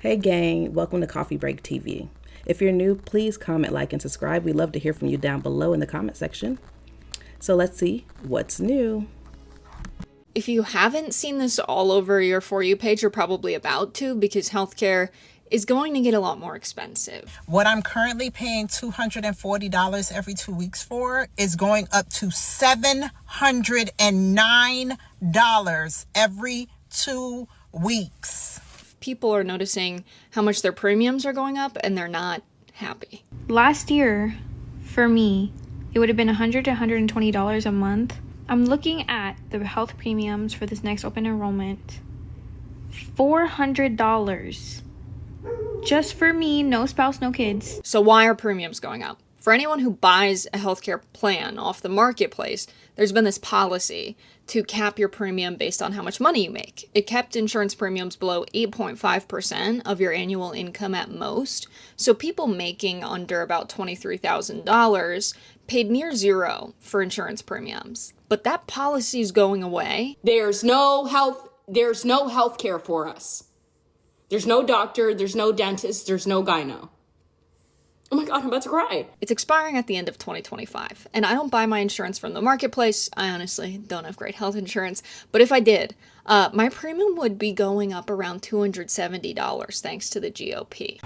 Hey gang, welcome to Coffee Break TV. If you're new, please comment, like, and subscribe. We'd love to hear from you down below in the comment section. So let's see what's new. If you haven't seen this all over your For You page, you're probably about to, because healthcare is going to get a lot more expensive. What I'm currently paying $240 every 2 weeks for is going up to $709 every 2 weeks. People are noticing how much their premiums are going up and they're not happy. Last year, for me, it would have been $100 to $120 a month. I'm looking at the health premiums for this next open enrollment. $400. Just for me, no spouse, no kids. So why are premiums going up? For anyone who buys a healthcare plan off the marketplace, there's been this policy to cap your premium based on how much money you make. It kept insurance premiums below 8.5% of your annual income at most. So people making under about $23,000 paid near zero for insurance premiums. But that policy is going away. There's no health care for us. There's no doctor, there's no dentist, there's no gyno. Oh my God, I'm about to cry. It's expiring at the end of 2025, and I don't buy my insurance from the marketplace. I honestly don't have great health insurance, but if I did, my premium would be going up around $270 thanks to the GOP.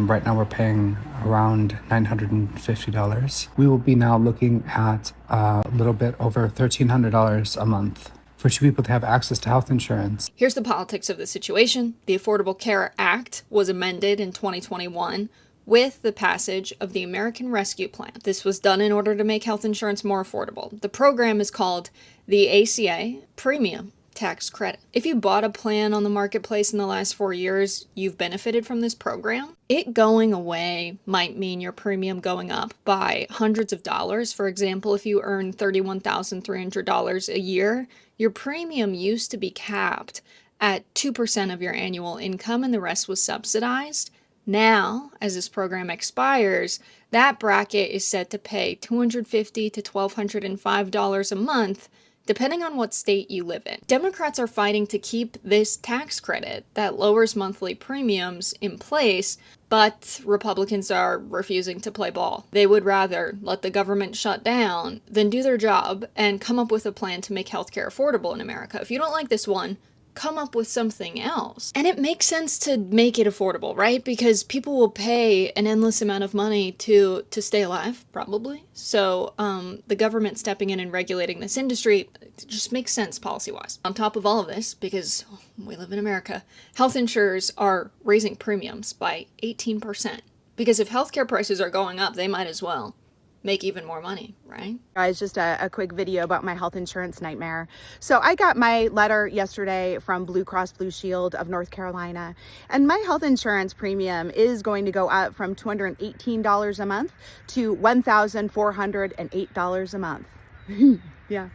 Right now we're paying around $950. We will be now looking at a little bit over $1,300 a month for two people to have access to health insurance. Here's the politics of the situation. The Affordable Care Act was amended in 2021 with the passage of the American Rescue Plan. This was done in order to make health insurance more affordable. The program is called the ACA Premium Tax Credit. If you bought a plan on the marketplace in the last 4 years, you've benefited from this program. It going away might mean your premium going up by hundreds of dollars. For example, if you earn $31,300 a year, your premium used to be capped at 2% of your annual income and the rest was subsidized. Now, as this program expires, that bracket is set to pay $250 to $1,205 a month, depending on what state you live in. Democrats are fighting to keep this tax credit that lowers monthly premiums in place, but Republicans are refusing to play ball. They would rather let the government shut down than do their job and come up with a plan to make healthcare affordable in America. If you don't like this one, come up with something else. And it makes sense to make it affordable, right? Because people will pay an endless amount of money to stay alive, probably. So the government stepping in and regulating this industry just makes sense policy-wise. On top of all of this, because we live in America, health insurers are raising premiums by 18%. Because if healthcare prices are going up, they might as well make even more money, right? Guys, just a quick video about my health insurance nightmare. So I got my letter yesterday from Blue Cross Blue Shield of North Carolina, and my health insurance premium is going to go up from $218 a month to $1,408 a month. Yeah.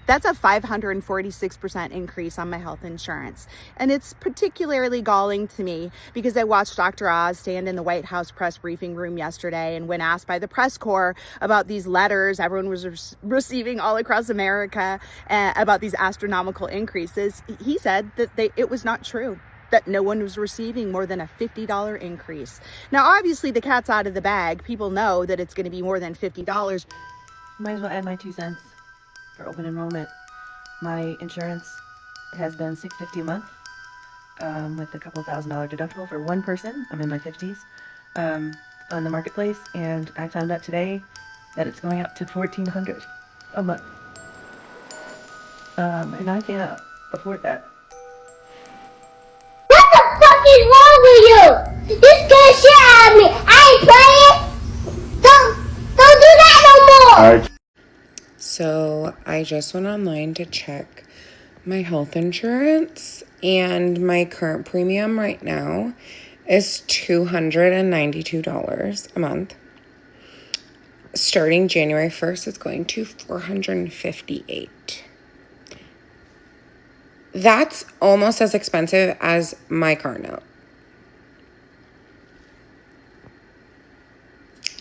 That's a 546% increase on my health insurance. And it's particularly galling to me because I watched Dr. Oz stand in the White House press briefing room yesterday, and when asked by the press corps about these letters everyone was receiving all across America about these astronomical increases, he said that it was not true, that no one was receiving more than a $50 increase. Now, obviously, the cat's out of the bag. People know that it's going to be more than $50. Might as well add my 2 cents. For open enrollment, my insurance has been $650 a month, with a couple $1,000 deductible for one person. I'm in my 50s, on the marketplace, and I found out today that it's going up to $1,400 a month, and I can't afford that. What the fuck is wrong with you? This guy shit at me. I ain't playing. Don't do that no more. So I just went online to check my health insurance, and my current premium right now is $292 a month. Starting January 1st, it's going to $458. That's almost as expensive as my car note.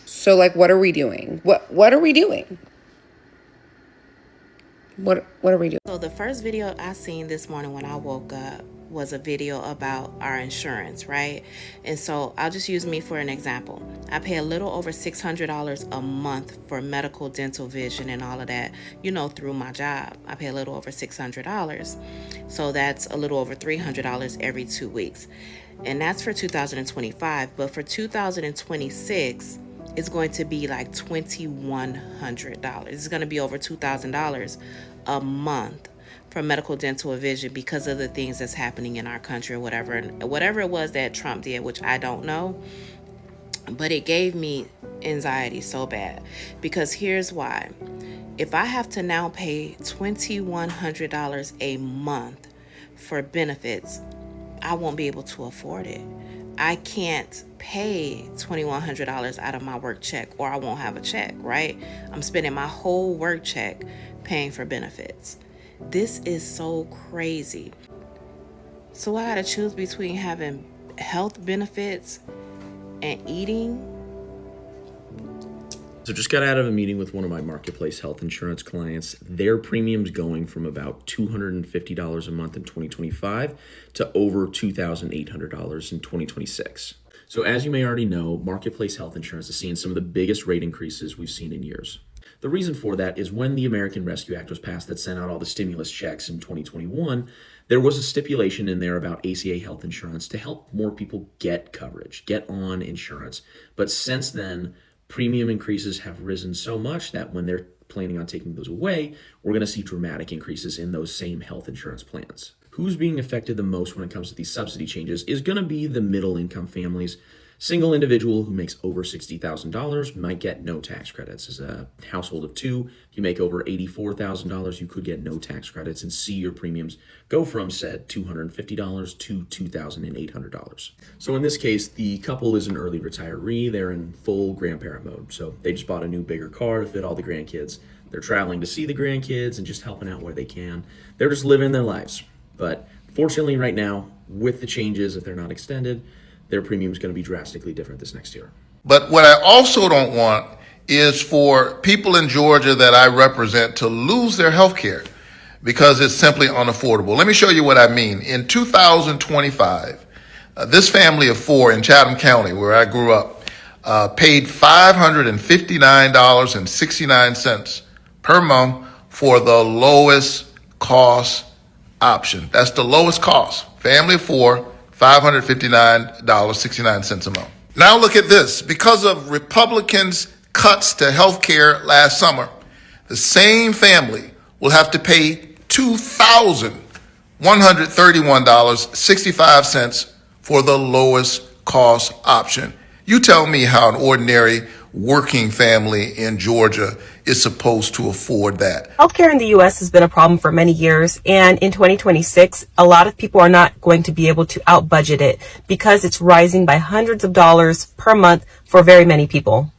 So, like, what are we doing? What are we doing? What are we doing? So the first video I seen this morning when I woke up was a video about our insurance, right? And so I'll just use me for an example. I pay a little over $600 a month for medical, dental, vision, and all of that, through my job. I pay a little over $600. So that's a little over $300 every 2 weeks. And that's for 2025. But for 2026, it's going to be like $2,100. It's going to be over $2,000 a month for medical, dental, and vision because of the things that's happening in our country or whatever. And whatever it was that Trump did, which I don't know, but it gave me anxiety so bad. Because here's why. If I have to now pay $2,100 a month for benefits, I won't be able to afford it. I can't pay $2,100 out of my work check, or I won't have a check, right? I'm spending my whole work check paying for benefits. This is so crazy. So I gotta choose between having health benefits and eating. So just got out of a meeting with one of my marketplace health insurance clients. Their premium's going from about $250 a month in 2025 to over $2,800 in 2026. So as you may already know, marketplace health insurance is seeing some of the biggest rate increases we've seen in years. The reason for that is when the American Rescue Act was passed that sent out all the stimulus checks in 2021, there was a stipulation in there about ACA health insurance to help more people get coverage, get on insurance. But since then, premium increases have risen so much that when they're planning on taking those away, we're going to see dramatic increases in those same health insurance plans. Who's being affected the most when it comes to these subsidy changes is going to be the middle income families. Single individual who makes over $60,000 might get no tax credits. As a household of two, if you make over $84,000, you could get no tax credits and see your premiums go from said $250 to $2,800. So in this case, the couple is an early retiree. They're in full grandparent mode. So they just bought a new, bigger car to fit all the grandkids. They're traveling to see the grandkids and just helping out where they can. They're just living their lives. But fortunately right now, with the changes, if they're not extended, their premium is going to be drastically different this next year. But what I also don't want is for people in Georgia that I represent to lose their health care because it's simply unaffordable. Let me show you what I mean. In 2025, this family of four in Chatham County, where I grew up, paid $559.69 per month for the lowest cost option. That's the lowest cost. Family of four, $559.69 a month. Now look at this. Because of Republicans' cuts to health care last summer, the same family will have to pay $2,131.65 for the lowest cost option. You tell me how an ordinary working family in Georgia is supposed to afford that. Healthcare in the U.S. has been a problem for many years, and in 2026, a lot of people are not going to be able to out-budget it because it's rising by hundreds of dollars per month for very many people.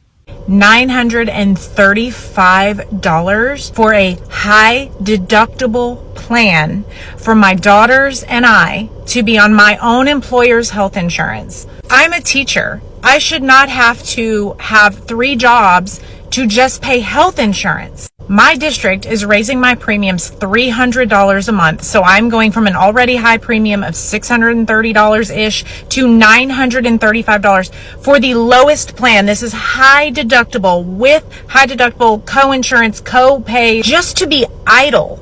$935 for a high deductible plan for my daughters and I to be on my own employer's health insurance. I'm a teacher. I should not have to have 3 jobs to just pay health insurance. My district is raising my premiums $300 a month, so I'm going from an already high premium of $630-ish to $935 for the lowest plan. This is high deductible with high deductible co-insurance, co-pay, just to be idle.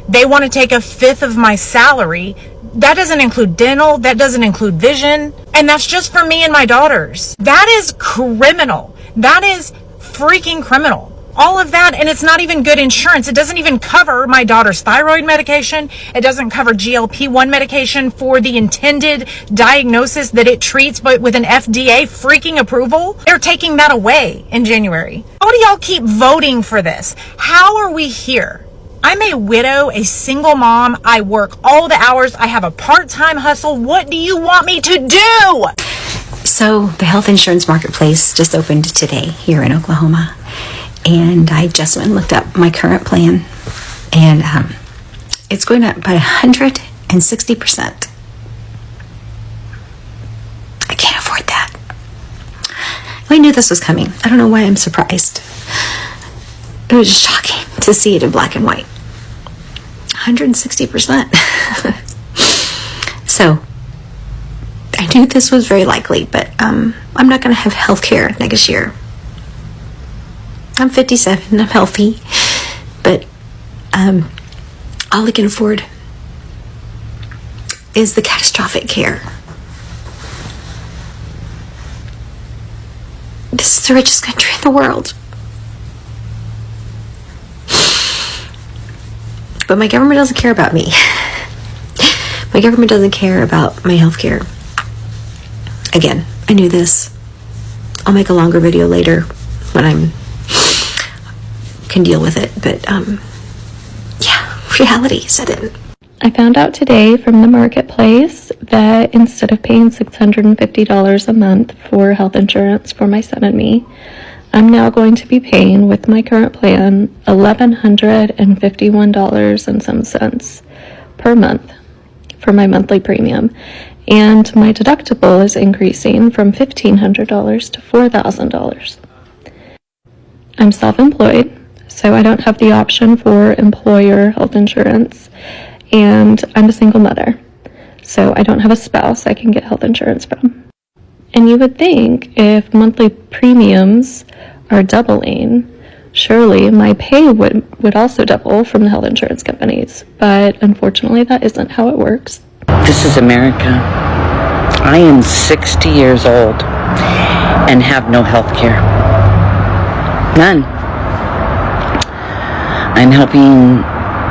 They want to take 1/5 of my salary. That doesn't include dental, that doesn't include vision, and that's just for me and my daughters. That is criminal. That is freaking criminal. All of that, and it's not even good insurance. It doesn't even cover my daughter's thyroid medication. It doesn't cover GLP-1 medication for the intended diagnosis that it treats, but with an FDA freaking approval. They're taking that away in January. How do y'all keep voting for this? How are we here? I'm a widow, a single mom. I work all the hours. I have a part-time hustle. What do you want me to do? So the health insurance marketplace just opened today here in Oklahoma. And I just went and looked up my current plan. And it's going up by 160%. I can't afford that. I knew this was coming. I don't know why I'm surprised. It was just shocking to see it in black and white. 160%. So I knew this was very likely, but I'm not going to have health care next year. I'm 57, I'm healthy, but all I can afford is the catastrophic care. This is the richest country in the world. But my government doesn't care about me. My government doesn't care about my health care. Again, I knew this. I'll make a longer video later when I can deal with it. But yeah, reality set in. I found out today from the marketplace that instead of paying $650 a month for health insurance for my son and me, I'm now going to be paying with my current plan $1,151 and some cents per month for my monthly premium. And my deductible is increasing from $1,500 to $4,000. I'm self-employed, so I don't have the option for employer health insurance. And I'm a single mother, so I don't have a spouse I can get health insurance from. And you would think if monthly premiums are doubling, surely my pay would also double from the health insurance companies. But unfortunately, that isn't how it works. This is America. I am 60 years old and have no health care. None. I'm helping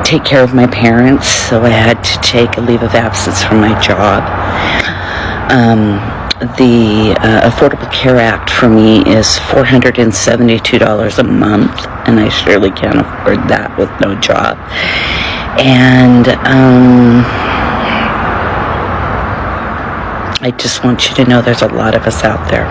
take care of my parents, so I had to take a leave of absence from my job. The Affordable Care Act for me is $472 a month, and I surely can't afford that with no job. And I just want you to know there's a lot of us out there.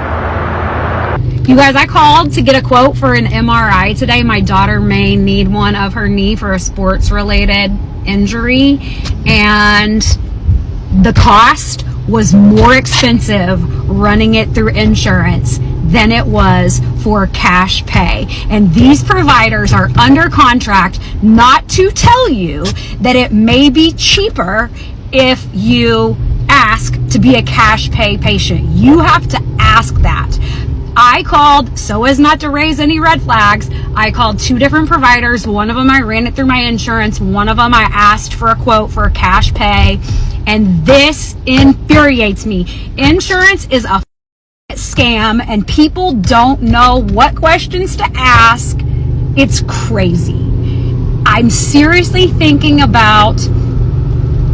You guys, I called to get a quote for an MRI today. My daughter may need one of her knee for a sports-related injury, and the cost was more expensive running it through insurance than it was for cash pay. And these providers are under contract not to tell you that it may be cheaper if you ask to be a cash pay patient. You have to ask that. I called, so as not to raise any red flags, I called 2 different providers. One of them I ran it through my insurance. One of them I asked for a quote for cash pay. And this infuriates me. Insurance is a scam and people don't know what questions to ask. It's crazy. I'm seriously thinking about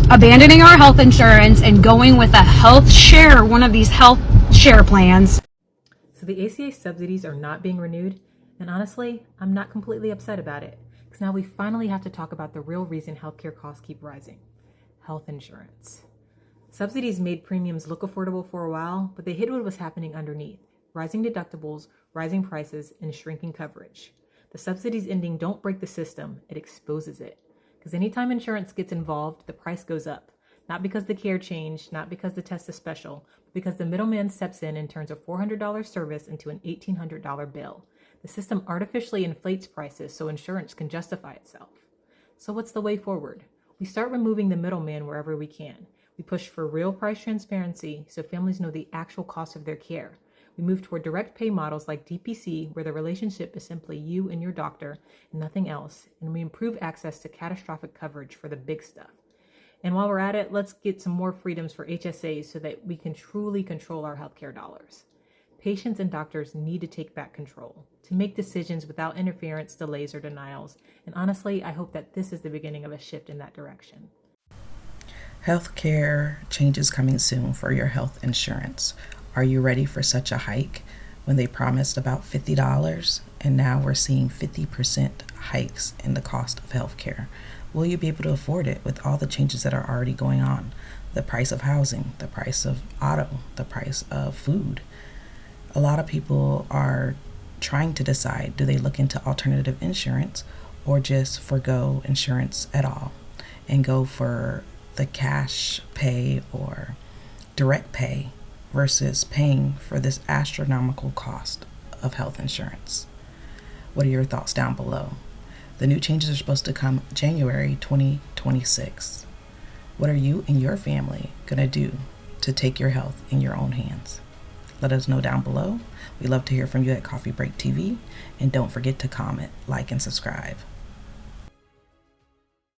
abandoning our health insurance and going with a health share, one of these health share plans. So the ACA subsidies are not being renewed, and honestly, I'm not completely upset about it, because now we finally have to talk about the real reason healthcare costs keep rising: health insurance. Subsidies made premiums look affordable for a while, but they hid what was happening underneath: rising deductibles, rising prices, and shrinking coverage. The subsidies ending don't break the system, it exposes it. Because anytime insurance gets involved, the price goes up. Not because the care changed, not because the test is special, but because the middleman steps in and turns a $400 service into an $1,800 bill. The system artificially inflates prices so insurance can justify itself. So what's the way forward? We start removing the middleman wherever we can. We push for real price transparency so families know the actual cost of their care. We move toward direct pay models like DPC, where the relationship is simply you and your doctor and nothing else. And we improve access to catastrophic coverage for the big stuff. And while we're at it, let's get some more freedoms for HSAs so that we can truly control our healthcare dollars. Patients and doctors need to take back control, to make decisions without interference, delays, or denials. And honestly, I hope that this is the beginning of a shift in that direction. Healthcare changes coming soon for your health insurance. Are you ready for such a hike? When they promised about $50 and now we're seeing 50% hikes in the cost of healthcare. Will you be able to afford it with all the changes that are already going on? The price of housing, the price of auto, the price of food. A lot of people are trying to decide, do they look into alternative insurance or just forego insurance at all and go for the cash pay or direct pay versus paying for this astronomical cost of health insurance? What are your thoughts down below? The new changes are supposed to come January 2026. What are you and your family going to do to take your health in your own hands? Let us know down below. We love to hear from you at Coffee Break TV. And don't forget to comment, like, and subscribe.